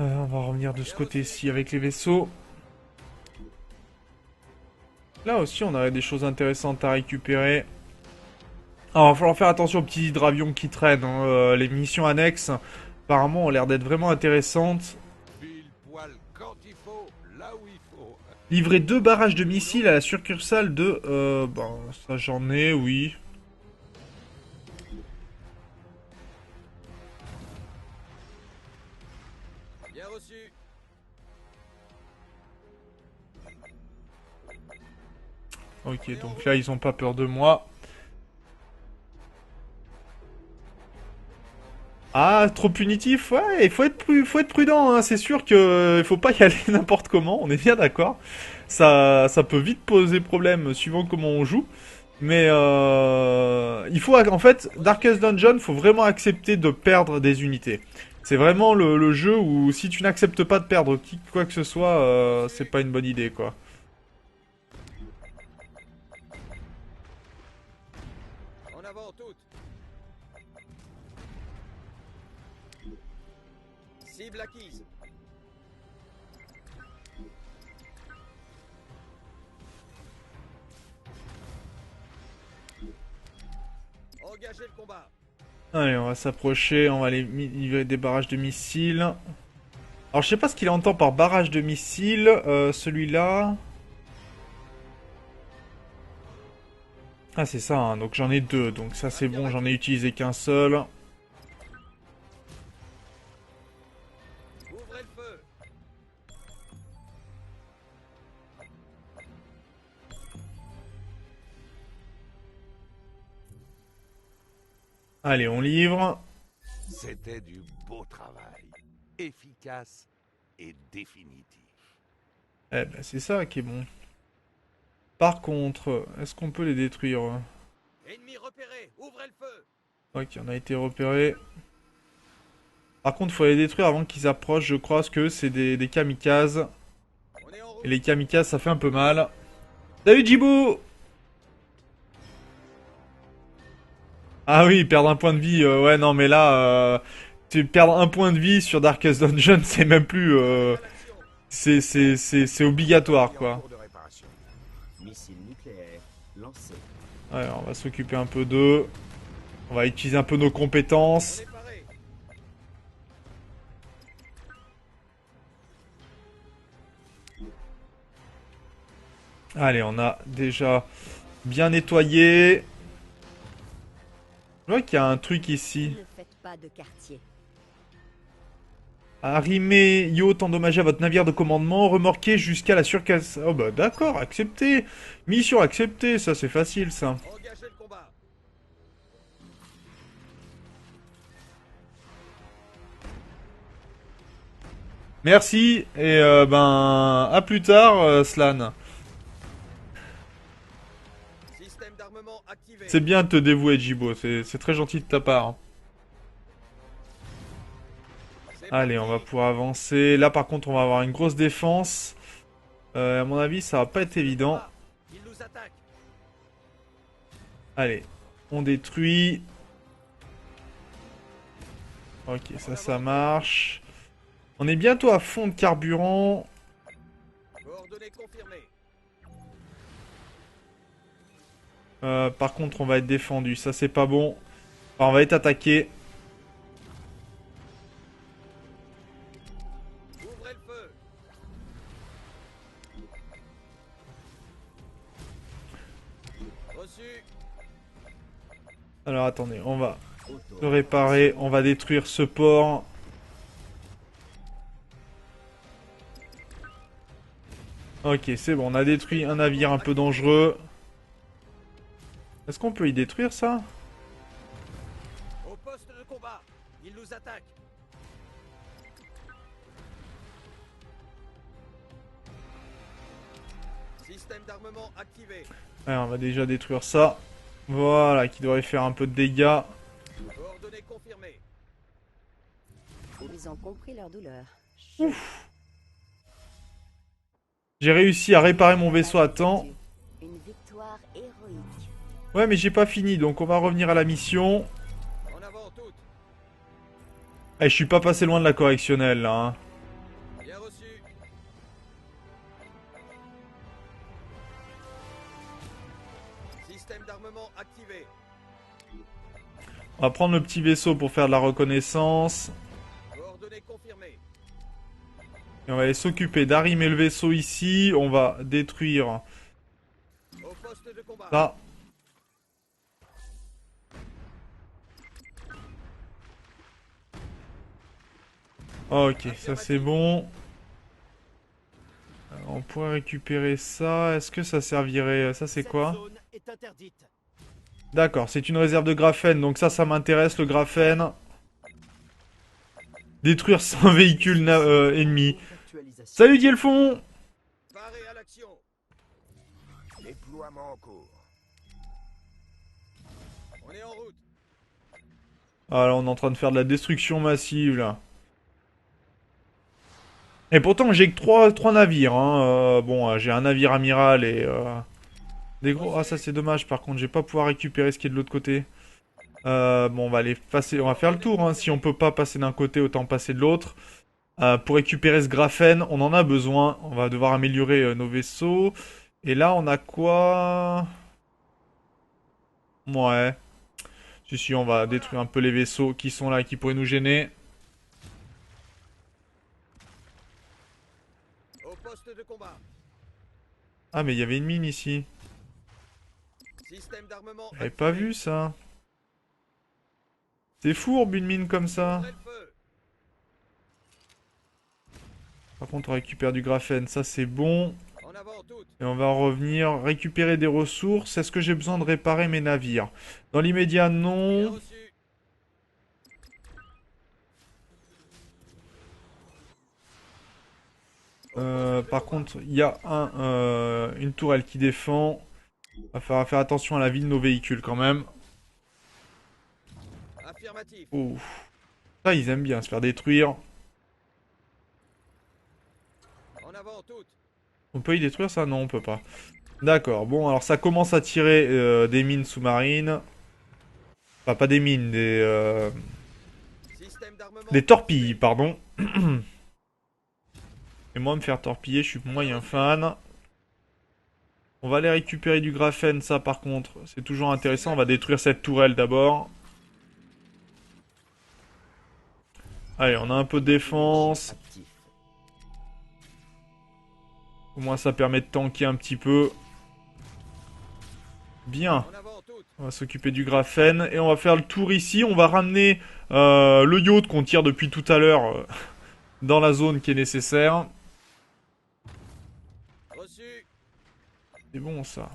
On va revenir de ce côté-ci avec les vaisseaux. Là aussi, on aurait des choses intéressantes à récupérer. Alors, il va falloir faire attention aux petits hydravions qui traînent, hein. Les missions annexes, apparemment, ont l'air d'être vraiment intéressantes. Pile poil quand il faut, là où il faut. Livrer 2 barrages de missiles à la succursale de... bon, ça j'en ai, oui. Bien reçu. Ok, donc là, ils ont pas peur de moi. Ah, trop punitif? Ouais, il faut être prudent, hein. C'est sûr que il faut pas y aller n'importe comment, on est bien d'accord. Ça peut vite poser problème suivant comment on joue. Mais il faut, en fait, Darkest Dungeon, faut vraiment accepter de perdre des unités. C'est vraiment le jeu où si tu n'acceptes pas de perdre quoi que ce soit, c'est pas une bonne idée, quoi. En avant toutes. Cible acquise. Engagez le combat. Allez, on va s'approcher, on va aller livrer des barrages de missiles. Alors, je sais pas ce qu'il entend par barrage de missiles, celui-là... Ah, c'est ça, hein. Donc j'en ai 2, donc ça c'est bon, j'en ai utilisé qu'un seul. Ouvrez le feu. Allez, on livre. C'était du beau travail. Efficace et définitif. Eh ben, c'est ça qui est bon. Par contre, est-ce qu'on peut les détruire? Ennemi repéré. Ouvrez le feu. Ok, on a été repéré. Par contre, il faut les détruire avant qu'ils approchent, je crois, parce que c'est des kamikazes. On est en Et route. les kamikazes, ça fait un peu mal. Salut Djibou! Ah oui, perdre un point de vie, ouais, non, mais là, tu perdre un point de vie sur Darkest Dungeon, c'est même plus... À l'action. c'est obligatoire, En quoi. cours de réparation. Missile nucléaire lancé. Ouais, on va s'occuper un peu d'eux. On va utiliser un peu nos On compétences. est paré. Allez, on a déjà bien nettoyé. Je vois qu'il y a un truc ici. Ne faites pas de quartier. Arrimez yacht endommagé à votre navire de commandement, remorqué jusqu'à la surcasse. Oh bah d'accord, accepté. Mission acceptée, ça c'est facile ça. Engagez le combat. Merci et ben à plus tard Slan. Système d'armement activé. C'est bien de te dévouer Jibo, c'est très gentil de ta part, hein. C'est Allez, parti. on va pouvoir avancer. Là par contre on va avoir une grosse défense. À mon avis ça va pas être évident. Ah, il nous attaque. Allez, on détruit. Ok, ça marche. On est bientôt à fond de carburant. Coordonnées confirmées. Par contre, on va être défendu. Ça, c'est pas bon. Enfin, on va être attaqué. Ouvrez le feu. Reçu. Alors, attendez, on va Auto. se réparer. On va détruire ce port. Ok, c'est bon. On a détruit un navire un peu dangereux. Est-ce qu'on peut y détruire ça? Au poste de combat. Il nous attaque. Système d'armement activé. Ouais, on va déjà détruire ça. Voilà, qui devrait faire un peu de dégâts. Coordonnées confirmées. Ils ont compris leur douleur. J'ai réussi à réparer mon vaisseau à temps. Une victoire héroïque. Ouais, mais j'ai pas fini, donc on va revenir à la mission. En avant toutes. Eh, je suis pas passé loin de la correctionnelle, là, hein. On va prendre le petit vaisseau pour faire de la reconnaissance. Coordonnées confirmées. Et on va aller s'occuper d'arrimer le vaisseau ici. On va détruire Au poste de combat. ça. Ok, ça c'est bon. Alors, on pourrait récupérer ça. Est-ce que ça servirait... Ça c'est quoi? Cette zone est interdite. D'accord, c'est une réserve de graphène. Donc ça m'intéresse le graphène. Détruire 100 véhicules ennemis. Actualisation. Salut Dielfon! Paré à l'action. Déploiement en cours. On est en route. Ah là, on est en train de faire de la destruction massive là. Et pourtant j'ai que 3 navires. Hein. Bon, j'ai un navire amiral et des gros. Ah ça c'est dommage. Par contre, je vais pas pouvoir récupérer ce qui est de l'autre côté. Bon, on va aller passer. On va faire le tour. Hein. Si on peut pas passer d'un côté, autant passer de l'autre. Pour récupérer ce graphène, on en a besoin. On va devoir améliorer nos vaisseaux. Et là, on a quoi? Ouais. Si, on va détruire un peu les vaisseaux qui sont là et qui pourraient nous gêner. Au poste de combat. Ah, mais il y avait une mine ici. Système d'armement. J'avais pas vu ça. C'est fourbe une mine comme ça. Ouvrez le feu. Par contre, on récupère du graphène. Ça, c'est bon. En avant toutes. Et on va revenir récupérer des ressources. Est-ce que j'ai besoin de réparer mes navires? Dans l'immédiat, Bien non. reçu. Par contre, il y a une tourelle qui défend. Va falloir faire attention à la vie de nos véhicules quand même. Affirmatif. Oh. Ça, ils aiment bien se faire détruire. En avant toutes. On peut y détruire ça? Non, on peut pas. D'accord, bon, alors ça commence à tirer des mines sous-marines. Enfin, pas des mines, Système d'armement. des torpilles, pardon. Et moi, me faire torpiller, je suis moyen fan. On va aller récupérer du graphène, ça par contre, c'est toujours intéressant. On va détruire cette tourelle d'abord. Allez, on a un peu de défense. Actif. Au moins, ça permet de tanker un petit peu. Bien. En avant toutes. On va s'occuper du graphène. Et on va faire le tour ici. On va ramener le yacht qu'on tire depuis tout à l'heure dans la zone qui est nécessaire. Reçu. C'est bon, ça.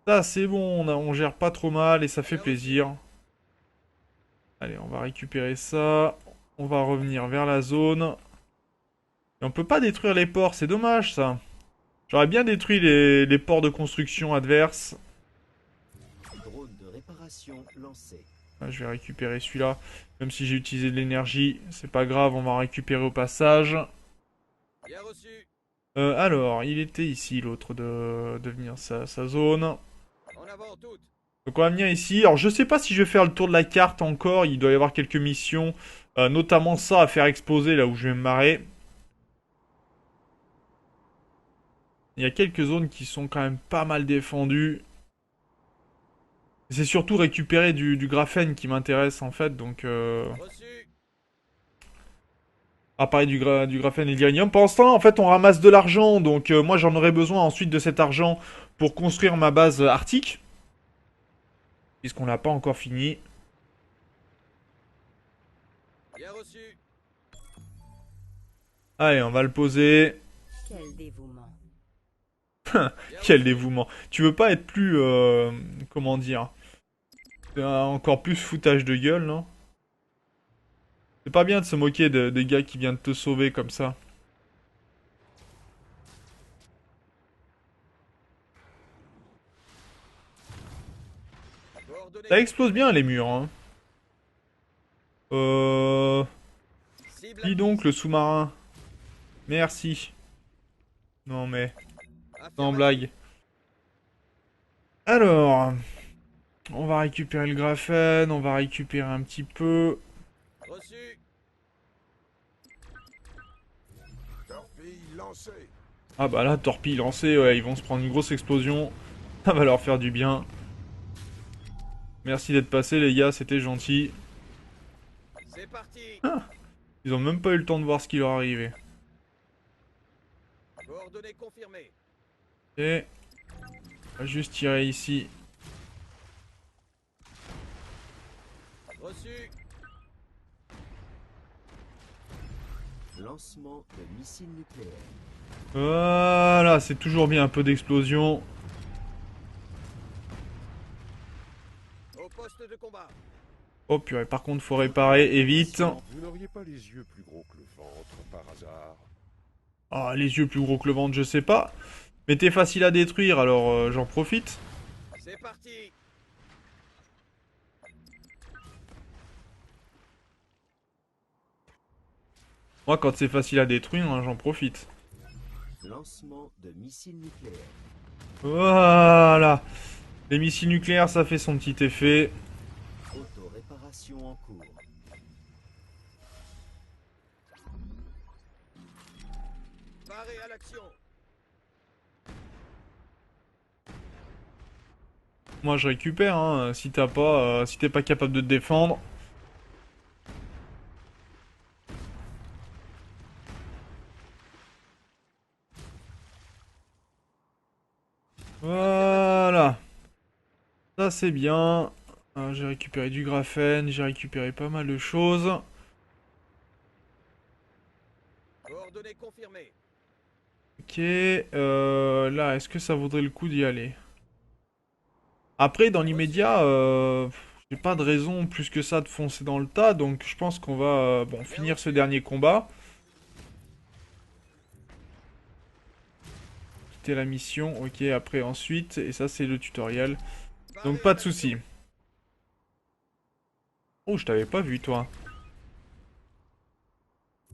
Ça, c'est bon. On gère pas trop mal et ça fait plaisir. Allez, on va récupérer ça. On va revenir vers la zone. Et on peut pas détruire les ports. C'est dommage, ça. J'aurais bien détruit les ports de construction adverses. Drone de réparation lancé. Ah, je vais récupérer celui-là. Même si j'ai utilisé de l'énergie, c'est pas grave, on va en récupérer au passage. Bien reçu. Alors, il était ici, l'autre, de devenir sa zone. En avant toutes. Donc on va venir ici. Alors, je sais pas si je vais faire le tour de la carte encore. Il doit y avoir quelques missions. Notamment ça à faire exploser, là où je vais me marrer. Il y a quelques zones qui sont quand même pas mal défendues. C'est surtout récupérer du graphène qui m'intéresse, en fait, donc... Reçu. À parler du graphène et de l'uranium. Pendant ce temps, en fait, on ramasse de l'argent. Donc, moi, j'en aurai besoin ensuite de cet argent pour construire ma base arctique. Puisqu'on l'a pas encore fini. Bien reçu. Allez, on va le poser. Quel dévouement. Bien Quel reçu. dévouement. Tu veux pas être plus... comment dire encore plus foutage de gueule, non? C'est pas bien de se moquer des gars qui viennent te sauver comme ça. Coordonnées. Ça explose bien les murs, hein. Cible Dis donc le sous-marin. Merci. Non mais... Sans affirmatif. blague. Alors... On va récupérer le graphène, on va récupérer un petit peu... Reçu. Torpille lancée. Ah bah là, torpille lancée, ouais, ils vont se prendre une grosse explosion. Ça va leur faire du bien. Merci d'être passé les gars, c'était gentil. C'est parti. Ils ont même pas eu le temps de voir ce qui leur arrivait. Coordonnées confirmées. Et on va juste tirer ici. Reçu. Lancement de missiles nucléaires. Voilà, c'est toujours bien un peu d'explosion. Au poste de combat. Oh purée, par contre faut réparer et vite. Vous n'auriez pas les yeux plus gros que le ventre, par hasard? Ah, les yeux plus gros que le ventre, je sais pas. Mais t'es facile à détruire, alors j'en profite. C'est parti. Moi, quand c'est facile à détruire, hein, j'en profite. Lancement de missiles nucléaires. Voilà. Les missiles nucléaires, ça fait son petit effet. Auto-réparation en cours. Paré à l'action. Moi, je récupère, hein, si t'as pas, si t'es pas capable de te défendre. Voilà. Ça, c'est bien. J'ai récupéré du graphène, j'ai récupéré pas mal de choses. Coordonnées confirmées. Ok, là, est-ce que ça vaudrait le coup d'y aller? Après, dans l'immédiat, j'ai pas de raison plus que ça de foncer dans le tas, donc je pense qu'on va bon, finir ce dernier combat. Quitter la mission, ok, après ensuite, et ça c'est le tutoriel. Donc pas de soucis. Oh, je t'avais pas vu toi.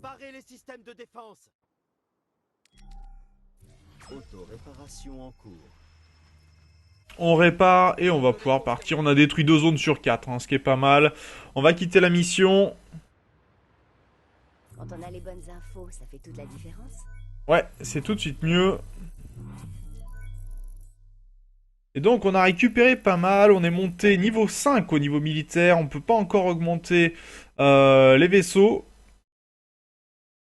Paré les systèmes de défense. Auto-réparation en cours. On répare et on va pouvoir partir. On a détruit 2 zones sur 4, hein, ce qui est pas mal. On va quitter la mission. Quand on a les bonnes infos, ça fait toute la différence. Ouais, c'est tout de suite mieux. Et donc on a récupéré pas mal, on est monté niveau 5 au niveau militaire, on peut pas encore augmenter les vaisseaux.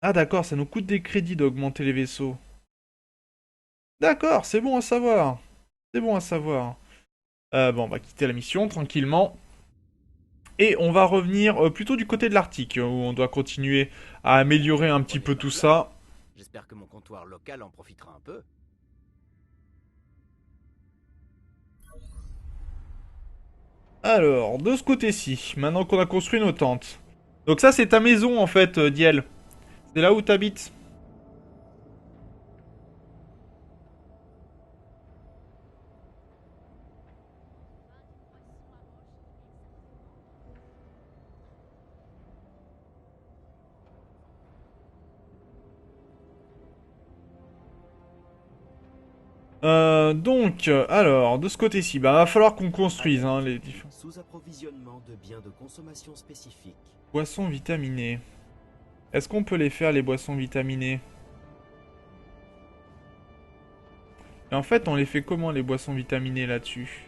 Ah d'accord, ça nous coûte des crédits d'augmenter les vaisseaux. D'accord, c'est bon à savoir. C'est bon à savoir. Bon, on va quitter la mission tranquillement. Et on va revenir plutôt du côté de l'Arctique, où on doit continuer à améliorer un petit peu tout ça. J'espère que mon comptoir local en profitera un peu. Alors, de ce côté-ci, maintenant qu'on a construit nos tentes. Donc ça, c'est ta maison, en fait, Diel. C'est là où t'habites. Alors, de ce côté-ci, bah, va falloir qu'on construise, hein, les différents Sous-approvisionnement de biens de consommation spécifiques. boissons vitaminées. Est-ce qu'on peut les faire, les boissons vitaminées? Et en fait, on les fait comment, les boissons vitaminées, là-dessus?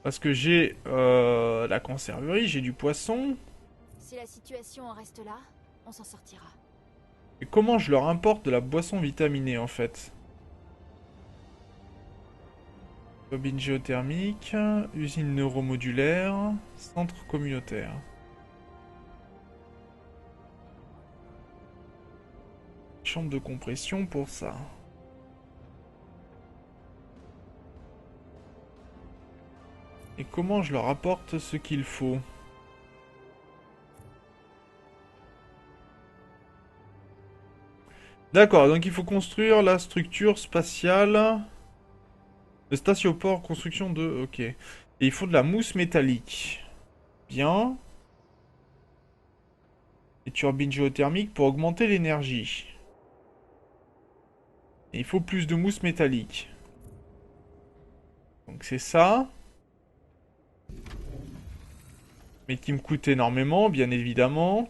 Parce que j'ai la conserverie, j'ai du poisson. Si la situation en reste là, on s'en sortira. Et comment je leur importe de la boisson vitaminée, en fait? Bobine géothermique, usine neuromodulaire, centre communautaire. Chambre de compression pour ça. Et comment je leur apporte ce qu'il faut? D'accord, donc il faut construire la structure spatiale. Le statioport, construction de... Ok. Et il faut de la mousse métallique. Bien. Et turbine géothermique pour augmenter l'énergie. Et il faut plus de mousse métallique. Donc c'est ça. Mais qui me coûte énormément, bien évidemment.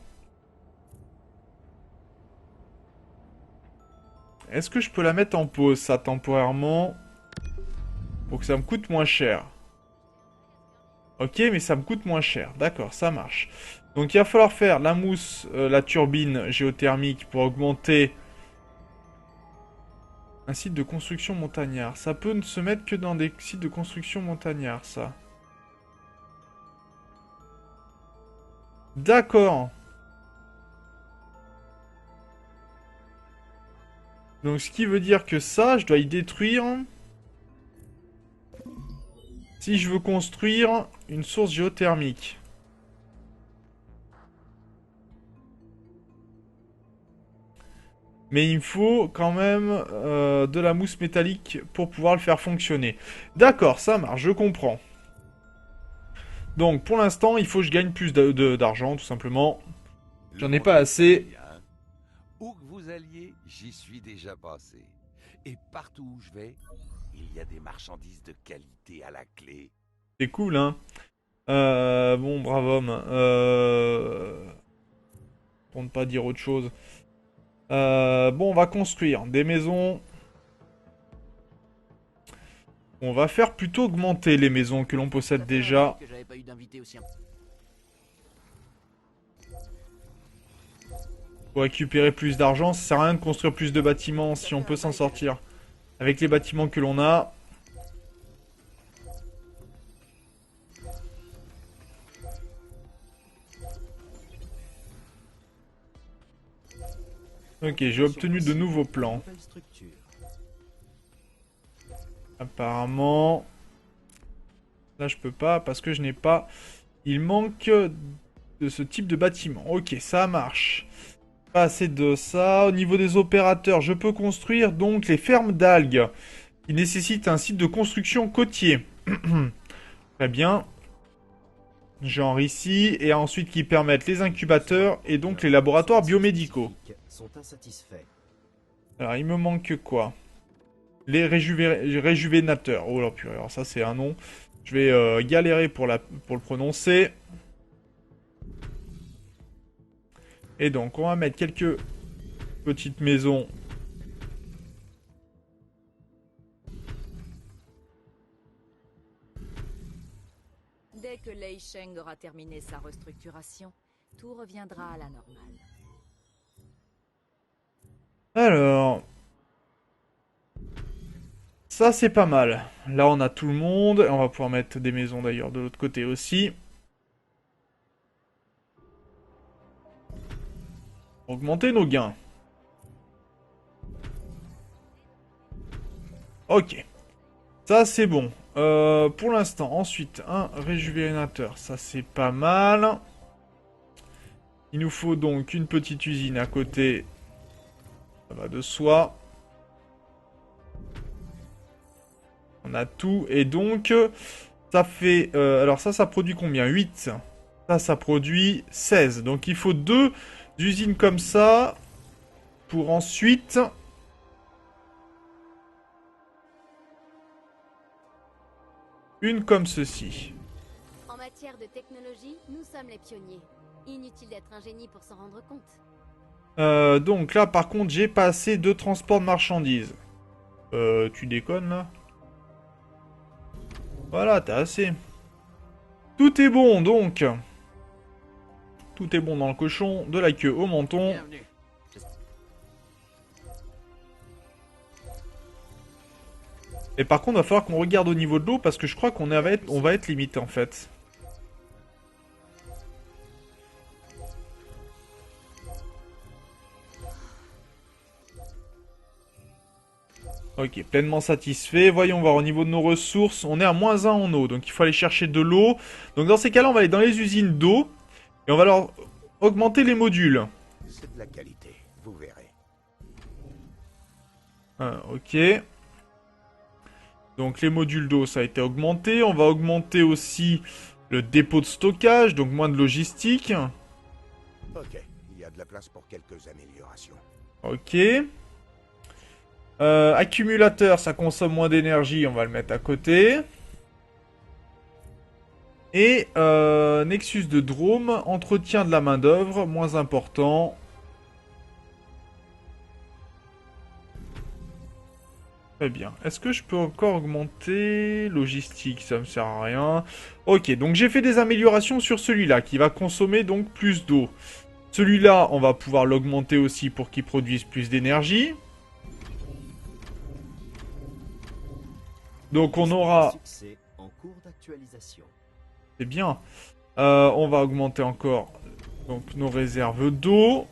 Est-ce que je peux la mettre en pause, ça, temporairement? Pour que ça me coûte moins cher. Ok, mais ça me coûte moins cher. D'accord, ça marche. Donc il va falloir faire la mousse, la turbine géothermique pour augmenter un site de construction montagnard. Ça peut ne se mettre que dans des sites de construction montagnard, ça. D'accord. Donc ce qui veut dire que ça, je dois y détruire... Si je veux construire une source géothermique. Mais il me faut quand même de la mousse métallique pour pouvoir le faire fonctionner. D'accord, ça marche, je comprends. Donc pour l'instant, il faut que je gagne plus d'argent, tout simplement. J'en ai pas assez. Où que vous alliez, j'y suis déjà passé. Et partout où je vais, il y a des marchandises de qualité à la clé. C'est cool, hein. Bon, brave homme. Pour ne pas dire autre chose. Bon, on va construire des maisons. On va faire plutôt augmenter les maisons que l'on possède déjà. Pour récupérer plus d'argent, ça sert à rien de construire plus de bâtiments si on peut s'en sortir. Avec les bâtiments que l'on a. Ok, j'ai obtenu de nouveaux plans. Apparemment... Là, je peux pas parce que je n'ai pas... Il manque de ce type de bâtiment. Ok, ça marche. Pas assez de ça. Au niveau des opérateurs, je peux construire donc les fermes d'algues. Qui nécessitent un site de construction côtier. Très bien. Genre ici. Et ensuite qui permettent les incubateurs et donc les laboratoires biomédicaux. Alors, il me manque quoi? Les réjuvénateurs. Oh là, purée, alors ça, c'est un nom. Je vais galérer pour le prononcer. Et donc, on va mettre quelques petites maisons. Dès que Lei Sheng aura terminé sa restructuration, tout reviendra à la normale. Alors... Ça, c'est pas mal. Là, on a tout le monde. On va pouvoir mettre des maisons, d'ailleurs, de l'autre côté aussi. Augmenter nos gains. Ok. Ça, c'est bon. Pour l'instant, ensuite, un réjuvénateur. Ça, c'est pas mal. Il nous faut donc une petite usine à côté. Ça va de soi. On a tout. Et donc, ça fait... alors ça produit combien? 8. Ça produit 16. Donc il faut 2 usines comme ça. Pour ensuite... Une comme ceci. En matière de technologie, nous sommes les pionniers. Inutile d'être un génie pour s'en rendre compte. Donc là, par contre, j'ai pas assez de transport de marchandises. Tu déconnes, là? Voilà, t'as assez. Tout est bon, donc. Tout est bon dans le cochon, de la queue au menton. Bienvenue. Et par contre, il va falloir qu'on regarde au niveau de l'eau, parce que je crois qu'on va être limité, en fait. Ok, pleinement satisfait. Voyons voir au niveau de nos ressources. On est à -1 en eau, donc il faut aller chercher de l'eau. Donc dans ces cas-là, on va aller dans les usines d'eau. Et on va leur augmenter les modules. C'est de la qualité, vous verrez. Ok. Donc les modules d'eau, ça a été augmenté. On va augmenter aussi le dépôt de stockage, donc moins de logistique. Ok, il y a de la place pour quelques améliorations. Ok. Accumulateur, ça consomme moins d'énergie, on va le mettre à côté. Et Nexus de Drôme, entretien de la main d'œuvre, moins important. Très bien. Est-ce que je peux encore augmenter logistique? Ça me sert à rien. Ok, donc j'ai fait des améliorations sur celui-là, qui va consommer donc plus d'eau. Celui-là, on va pouvoir l'augmenter aussi pour qu'il produise plus d'énergie. Donc on aura... Succès en cours d'actualisation. C'est bien. On va augmenter encore donc, nos réserves d'eau.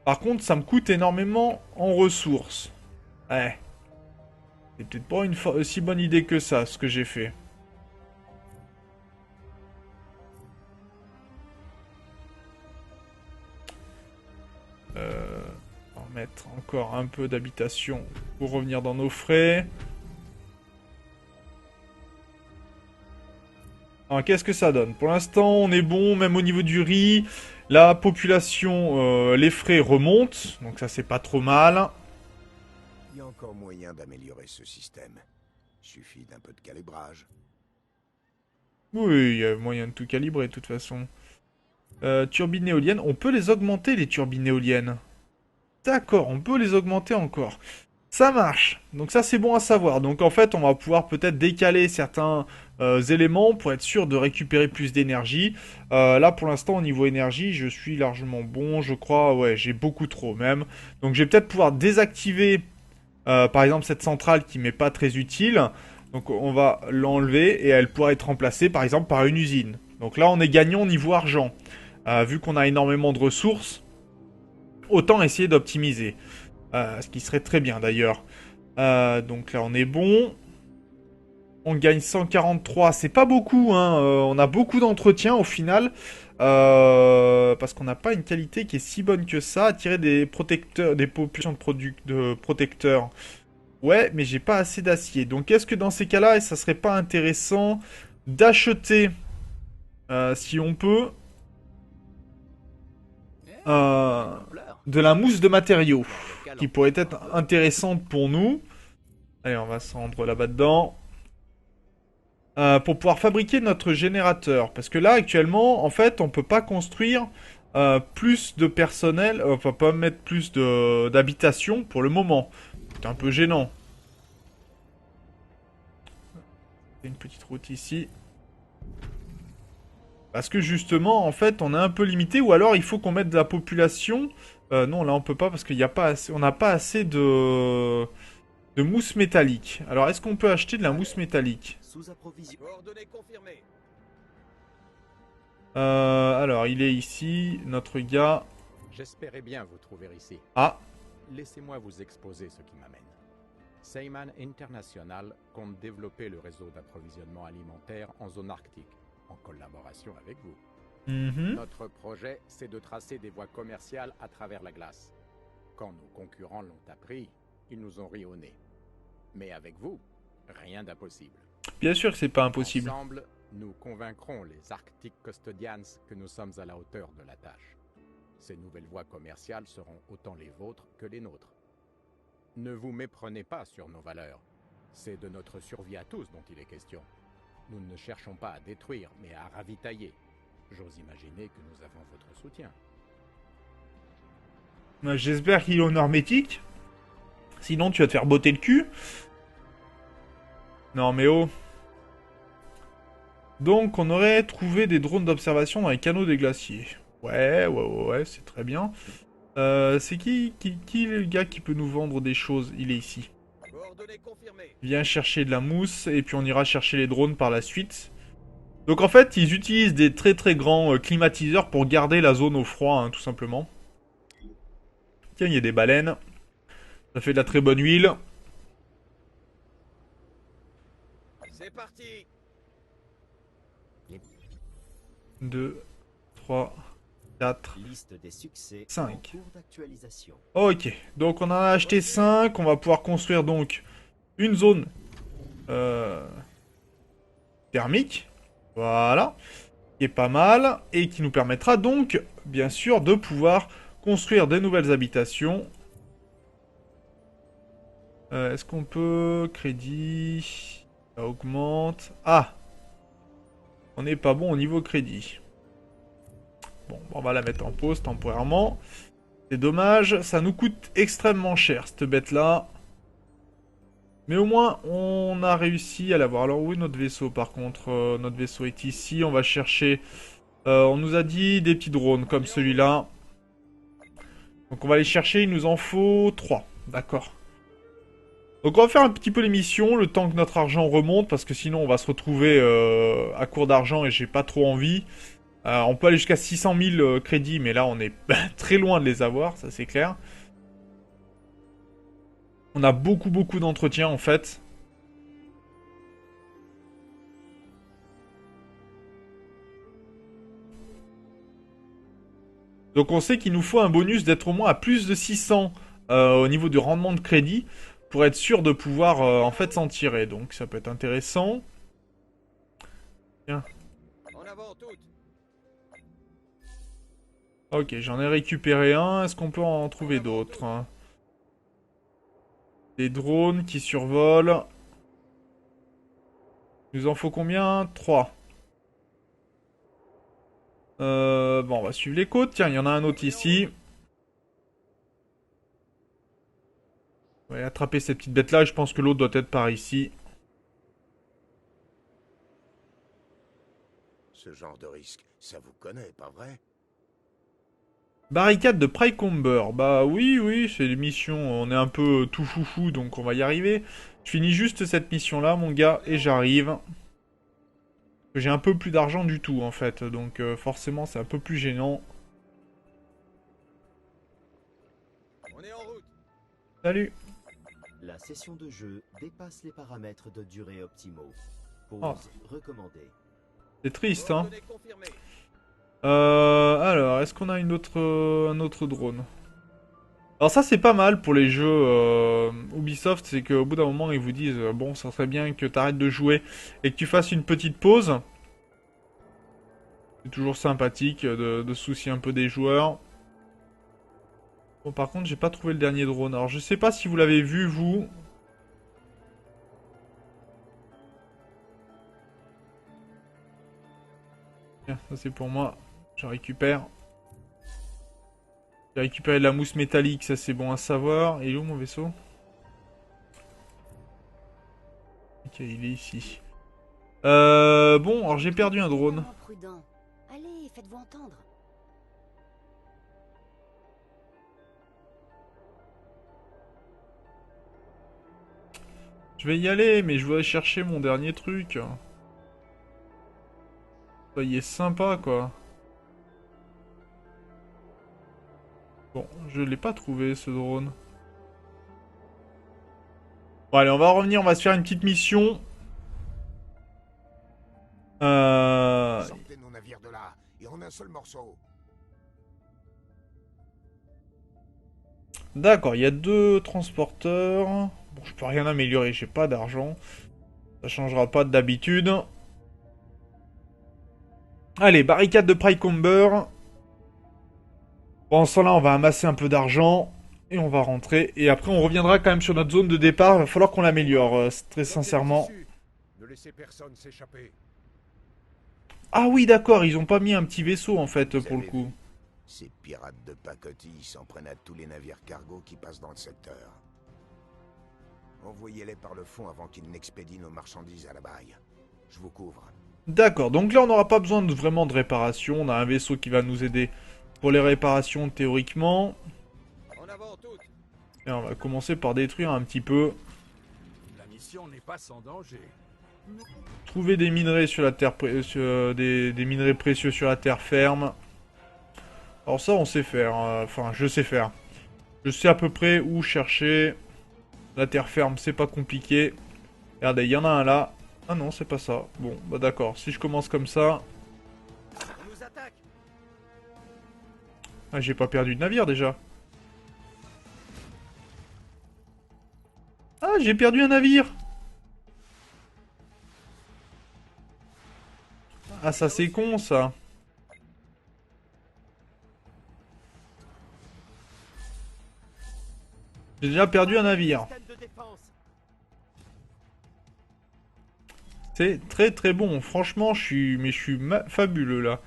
Par contre, ça me coûte énormément en ressources. Ouais. C'est peut-être pas une si bonne idée que ça, ce que j'ai fait. On va mettre encore un peu d'habitation pour revenir dans nos frais. Alors, qu'est-ce que ça donne? Pour l'instant, on est bon, même au niveau du riz. La population, les frais remontent, donc ça c'est pas trop mal. Il y a encore moyen d'améliorer ce système. Suffit d'un peu de calibrage. Oui, il y a moyen de tout calibrer de toute façon. Turbines éoliennes, on peut les augmenter les turbines éoliennes. D'accord, on peut les augmenter encore. Ça marche. Donc ça c'est bon à savoir. Donc en fait on va pouvoir peut-être décaler certains éléments pour être sûr de récupérer plus d'énergie. Là pour l'instant au niveau énergie je suis largement bon. Je crois, ouais j'ai beaucoup trop même. Donc je vais peut-être pouvoir désactiver par exemple cette centrale qui m'est pas très utile. Donc on va l'enlever et elle pourra être remplacée par exemple par une usine. Donc là on est gagnant au niveau argent. Vu qu'on a énormément de ressources, autant essayer d'optimiser. Ce qui serait très bien d'ailleurs. Donc là on est bon. On gagne 143, c'est pas beaucoup, hein. On a beaucoup d'entretien au final. Parce qu'on n'a pas une qualité qui est si bonne que ça. Attirer des protecteurs, des populations de protecteurs. Ouais, mais j'ai pas assez d'acier. Donc est-ce que dans ces cas-là, ça serait pas intéressant d'acheter, si on peut, de la mousse de matériaux, qui pourrait être intéressante pour nous. Allez, on va se rendre là-bas dedans. Pour pouvoir fabriquer notre générateur. Parce que là, actuellement, en fait, on peut pas construire plus de personnel, enfin, pas mettre plus d'habitation pour le moment. C'est un peu gênant. Il y a une petite route ici. Parce que justement, en fait, on est un peu limité, ou alors il faut qu'on mette de la population. Non, là on peut pas parce qu'il n'y a pas assez, on n'a pas assez de mousse métallique. Alors, est-ce qu'on peut acheter de la mousse métallique? Sous-approvision. Coordonnées confirmées. Alors, il est ici, notre gars. J'espérais bien vous trouver ici. Ah, Laissez-moi vous exposer ce qui m'amène. Seyman International compte développer le réseau d'approvisionnement alimentaire en zone arctique, en collaboration avec vous. Notre projet, c'est de tracer des voies commerciales à travers la glace. Quand nos concurrents l'ont appris, ils nous ont ri au nez. Mais avec vous, rien d'impossible. bien sûr que c'est pas impossible. Ensemble, nous convaincrons les Arctic Custodians que nous sommes à la hauteur de la tâche. Ces nouvelles voies commerciales seront autant les vôtres que les nôtres. Ne vous méprenez pas sur nos valeurs. C'est de notre survie à tous dont il est question. Nous ne cherchons pas à détruire, mais à ravitailler. J'ose imaginer que nous avons votre soutien. J'espère qu'il est en hermétique. Sinon, tu vas te faire botter le cul. Non, mais oh. Donc, on aurait trouvé des drones d'observation dans les canaux des glaciers. Ouais, c'est très bien. C'est qui le gars qui peut nous vendre des choses? Il est ici. Coordonnées confirmées. Viens chercher de la mousse et puis on ira chercher les drones par la suite. Donc en fait, ils utilisent des très très grands climatiseurs pour garder la zone au froid, hein, tout simplement. Tiens, il y a des baleines. Ça fait de la très bonne huile. C'est parti. 2, 3, 4, Liste des succès 5. en cours d'actualisation. Ok, donc on en a acheté 5. On va pouvoir construire donc une zone thermique. Voilà. Qui est pas mal. Et qui nous permettra donc, bien sûr, de pouvoir construire des nouvelles habitations. Est-ce qu'on peut... Crédit... Ça augmente... Ah! On n'est pas bon au niveau crédit. Bon, on va la mettre en pause temporairement. C'est dommage, ça nous coûte extrêmement cher, cette bête-là. Mais au moins, on a réussi à l'avoir. Alors, où est notre vaisseau, par contre? Notre vaisseau est ici, on va chercher... on nous a dit des petits drones, comme celui-là. Donc, on va aller chercher, il nous en faut 3. D'accord. Donc, on va faire un petit peu les missions, le temps que notre argent remonte, parce que sinon, on va se retrouver à court d'argent et j'ai pas trop envie. On peut aller jusqu'à 600 000 crédits, mais là, on est très loin de les avoir, ça c'est clair. On a beaucoup d'entretien en fait. Donc on sait qu'il nous faut un bonus d'être au moins à plus de 600 au niveau du rendement de crédit pour être sûr de pouvoir en fait s'en tirer. Donc ça peut être intéressant. Tiens. En avant toutes. Ok, j'en ai récupéré un. Est-ce qu'on peut en trouver d'autres? Des drones qui survolent. Il nous en faut combien? 3. Bon, on va suivre les côtes. Tiens, il y en a un autre ici. On va aller attraper cette petite bête-là. Je pense que l'autre doit être par ici. Ce genre de risque, ça vous connaît, pas vrai? Barricade de Prycomber. Bah oui, c'est une mission. On est un peu tout foufou, donc on va y arriver. Je finis juste cette mission-là, mon gars, et j'arrive. J'ai un peu plus d'argent du tout, en fait. Donc forcément, c'est un peu plus gênant. On est en route. Salut. La session de jeu dépasse les paramètres de durée optimaux. Pause Oh. recommandée. C'est triste, hein. Coordonnées confirmées. Alors, est-ce qu'on a un autre drone? Alors ça, c'est pas mal pour les jeux Ubisoft, c'est qu'au bout d'un moment, ils vous disent bon, ça serait bien que t'arrêtes de jouer et que tu fasses une petite pause. C'est toujours sympathique de se soucier un peu des joueurs. Bon, par contre, j'ai pas trouvé le dernier drone. Alors, je sais pas si vous l'avez vu, vous. Tiens, ça c'est pour moi. Je récupère. J'ai récupéré de la mousse métallique, ça c'est bon à savoir. Il est où mon vaisseau? Ok, il est ici. Bon, alors j'ai perdu un drone. Prudent. Allez, faites-vous entendre. Je vais y aller, mais je voudrais chercher mon dernier truc. Soyez sympa, quoi. Bon, je l'ai pas trouvé, ce drone. Bon, allez, on va revenir, on va se faire une petite mission. Sortez nos navires de là, et en un seul morceau. D'accord, il y a 2 transporteurs. Bon, je peux rien améliorer, j'ai pas d'argent. Ça changera pas d'habitude. Allez, barricade de Prycomber. Bon, sans là, on va amasser un peu d'argent. Et on va rentrer. Et après, on reviendra quand même sur notre zone de départ. Il va falloir qu'on l'améliore, très sincèrement. Ne laissez personne s'échapper. Ah oui, d'accord, ils ont pas mis un petit vaisseau, en fait, pour le avez coup. vu, ces pirates de pacotille s'en prennent à tous les navires cargo qui passent dans le secteur. Envoyez-les par le fond avant qu'ils n'expédient nos marchandises à la baille. Je vous couvre. D'accord, donc là, on n'aura pas besoin vraiment de réparation. On a un vaisseau qui va nous aider pour les réparations, théoriquement. En avant toutes. Et on va commencer par détruire un petit peu. La mission n'est pas sans danger. Trouver des minerais sur la terre, des minerais précieux sur la terre ferme. Alors ça, on sait faire. Enfin, je sais faire. Je sais à peu près où chercher. La terre ferme, c'est pas compliqué. Regardez, il y en a un là. Ah non, c'est pas ça. Bon, bah d'accord. Si je commence comme ça... On nous attaque. Ah, j'ai pas perdu de navire déjà. Ah, j'ai perdu un navire. Ah, ça c'est con ça. J'ai déjà perdu un navire. Système de défense. C'est très très bon. Franchement, je suis fabuleux là.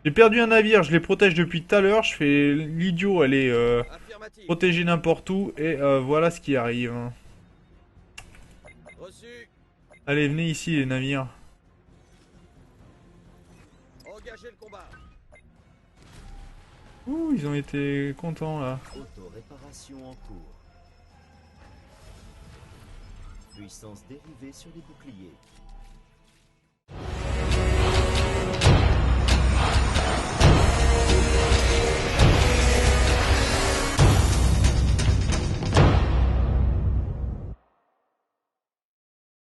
J'ai perdu un navire, je les protège depuis tout à l'heure. Je fais l'idiot, elle est Affirmative. protégée n'importe où. Et voilà ce qui arrive. Reçu. Allez, venez ici les navires. Engagez le combat. Ouh, ils ont été contents là. Auto-réparation en cours. Puissance dérivée sur les boucliers.